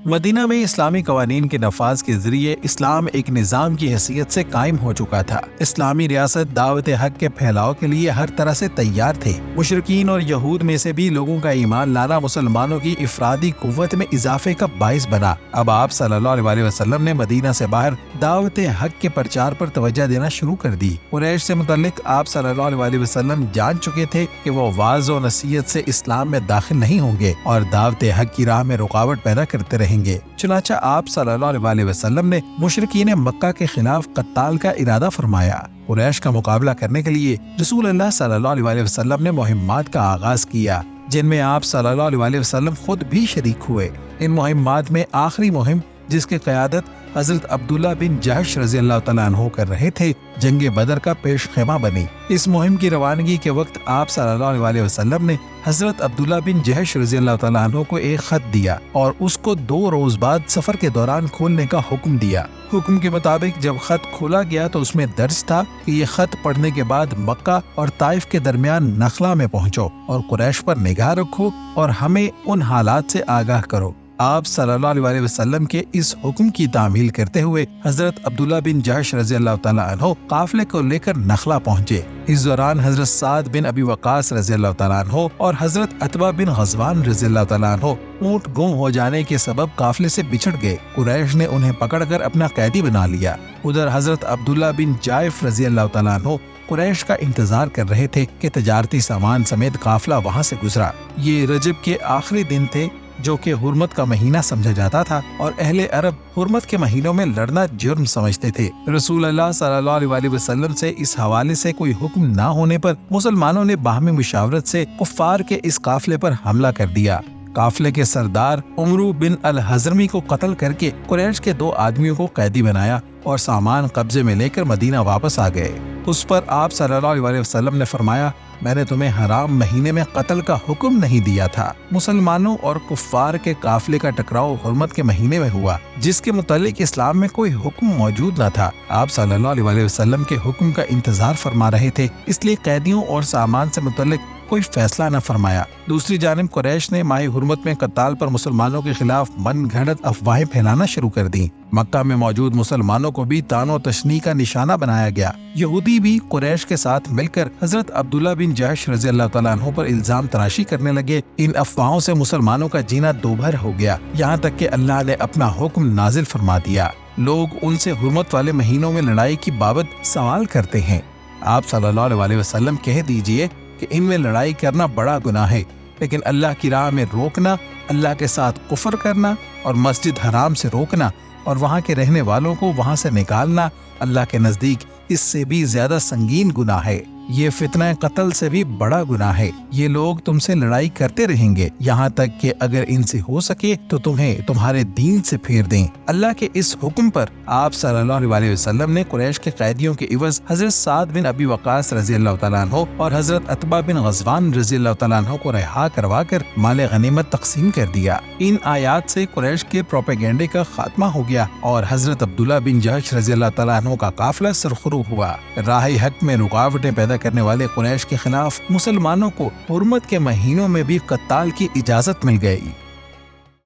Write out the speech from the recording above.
مدینہ میں اسلامی قوانین کے نفاذ کے ذریعے اسلام ایک نظام کی حیثیت سے قائم ہو چکا تھا۔ اسلامی ریاست دعوت حق کے پھیلاؤ کے لیے ہر طرح سے تیار تھے۔ مشرکین اور یہود میں سے بھی لوگوں کا ایمان لانا مسلمانوں کی افرادی قوت میں اضافے کا باعث بنا۔ اب آپ صلی اللہ علیہ وسلم نے مدینہ سے باہر دعوت حق کے پرچار پر توجہ دینا شروع کر دی۔ قریش سے متعلق آپ صلی اللہ علیہ وسلم جان چکے تھے کہ وہ واعظ و نصیحت سے اسلام میں داخل نہیں ہوں گے اور دعوت حق کی راہ میں رکاوٹ پیدا کرتے رہیں گے۔ چنانچہ آپ صلی اللہ علیہ وسلم نے مشرکین مکہ کے خلاف قتال کا ارادہ فرمایا۔ قریش کا مقابلہ کرنے کے لیے رسول اللہ صلی اللہ علیہ وسلم نے مہمات کا آغاز کیا، جن میں آپ صلی اللہ علیہ وسلم خود بھی شریک ہوئے۔ ان مہمات میں آخری مہم، جس کی قیادت حضرت عبداللہ بن جہش رضی اللہ تعالیٰ عنہ کر رہے تھے، جنگ بدر کا پیش خیمہ بنی۔ اس مہم کی روانگی کے وقت آپ صلی اللہ علیہ وسلم نے حضرت عبداللہ بن جہش رضی اللہ تعالیٰ عنہ کو ایک خط دیا اور اس کو 2 روز بعد سفر کے دوران کھولنے کا حکم دیا۔ حکم کے مطابق جب خط کھولا گیا تو اس میں درج تھا کہ یہ خط پڑھنے کے بعد مکہ اور طائف کے درمیان نخلا میں پہنچو اور قریش پر نگاہ رکھو اور ہمیں ان حالات سے آگاہ کرو۔ آپ صلی اللہ علیہ وسلم کے اس حکم کی تعمیل کرتے ہوئے حضرت عبداللہ بن جہش رضی اللہ تعالیٰ عنہ قافلے کو لے کر نخلا پہنچے۔ اس دوران حضرت سعد بن ابی وقاص رضی اللہ تعالیٰ عنہ اور حضرت عتبہ بن غزوان رضی اللہ تعالیٰ عنہ اونٹ گم ہو جانے کے سبب قافلے سے بچھڑ گئے۔ قریش نے انہیں پکڑ کر اپنا قیدی بنا لیا۔ ادھر حضرت عبداللہ بن جائف رضی اللہ تعالیٰ عنہ قریش کا انتظار کر رہے تھے کہ تجارتی سامان سمیت قافلہ وہاں سے گزرا۔ یہ رجب کے آخری دن تھے، جو کہ حرمت کا مہینہ سمجھا جاتا تھا اور اہل عرب حرمت کے مہینوں میں لڑنا جرم سمجھتے تھے۔ رسول اللہ صلی اللہ علیہ وسلم سے اس حوالے سے کوئی حکم نہ ہونے پر مسلمانوں نے باہمی مشاورت سے کفار کے اس قافلے پر حملہ کر دیا۔ قافلے کے سردار عمرو بن الحضرمی کو قتل کر کے قریش کے 2 آدمیوں کو قیدی بنایا اور سامان قبضے میں لے کر مدینہ واپس آ گئے۔ اس پر آپ صلی اللہ علیہ وسلم نے فرمایا، میں نے تمہیں حرام مہینے میں قتل کا حکم نہیں دیا تھا۔ مسلمانوں اور کفار کے قافلے کا ٹکراؤ حرمت کے مہینے میں ہوا، جس کے متعلق اسلام میں کوئی حکم موجود نہ تھا۔ آپ صلی اللہ علیہ وسلم کے حکم کا انتظار فرما رہے تھے، اس لیے قیدیوں اور سامان سے متعلق کوئی فیصلہ نہ فرمایا۔ دوسری جانب قریش نے ماہ حرمت میں قتال پر مسلمانوں کے خلاف من گھڑت افواہیں پھیلانا شروع کر دیں۔ مکہ میں موجود مسلمانوں کو بھی طعن و تشنیع کا نشانہ بنایا گیا۔ یہودی بھی قریش کے ساتھ مل کر حضرت عبداللہ بن جہش رضی اللہ تعالیٰ عنہ پر الزام تراشی کرنے لگے۔ ان افواہوں سے مسلمانوں کا جینا دوبھر ہو گیا، یہاں تک کہ اللہ نے اپنا حکم نازل فرما دیا۔ لوگ ان سے حرمت والے مہینوں میں لڑائی کی بابت سوال کرتے ہیں۔ آپ صلی اللہ علیہ وسلم کہہ دیجئے کہ ان میں لڑائی کرنا بڑا گناہ ہے، لیکن اللہ کی راہ میں روکنا، اللہ کے ساتھ کفر کرنا اور مسجد حرام سے روکنا اور وہاں کے رہنے والوں کو وہاں سے نکالنا اللہ کے نزدیک اس سے بھی زیادہ سنگین گناہ ہے۔ یہ فتنہ قتل سے بھی بڑا گناہ ہے۔ یہ لوگ تم سے لڑائی کرتے رہیں گے یہاں تک کہ اگر ان سے ہو سکے تو تمہیں تمہارے دین سے پھیر دیں۔ اللہ کے اس حکم پر آپ صلی اللہ علیہ وسلم نے قریش کے قیدیوں کے عوض حضرت سعد بن ابی وقاص رضی اللہ تعالیٰ عنہ اور حضرت عتبہ بن غزوان رضی اللہ تعالیٰ عنہ کو رہا کروا کر مال غنیمت تقسیم کر دیا۔ ان آیات سے قریش کے پروپیگنڈے کا خاتمہ ہو گیا اور حضرت عبداللہ بن جہش رضی اللہ تعالیٰ عنہ کا قافلہ سرخرو ہوا۔ راہ حق میں رکاوٹیں پیدا کرنے والے قریش کے خلاف مسلمانوں کو حرمت کے مہینوں میں بھی قتال کی اجازت مل گئی۔